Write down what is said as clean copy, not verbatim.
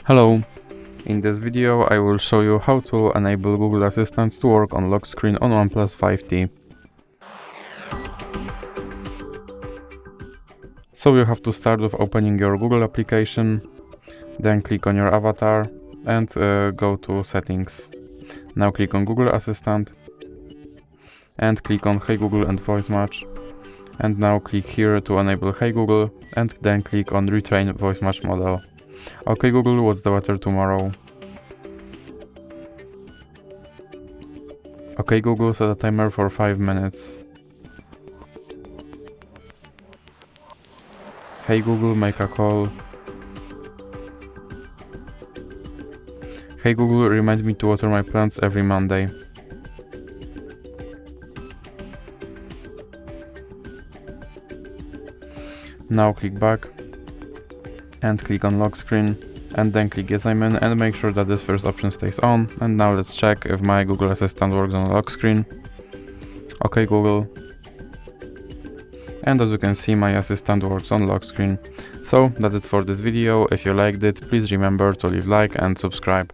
Hello! In this video I will show you how to enable Google Assistant to work on lock screen on OnePlus 5T. So you have to start with opening your Google application, then click on your avatar and go to settings. Now click on Google Assistant and click on Hey Google and Voice Match. And now click here to enable Hey Google and then click on Retrain Voice Match Model. Okay Google, what's the weather tomorrow? Okay Google, set a timer for 5 minutes. Hey Google, make a call. Hey Google, remind me to water my plants every Monday. Now click back and click on lock screen and then click yes I'm in and make sure that this first option stays on. And now let's check if my Google Assistant works on lock screen. Okay Google. And as you can see, my assistant works on lock screen. So that's it for this video. If you liked it, please remember to leave like and subscribe.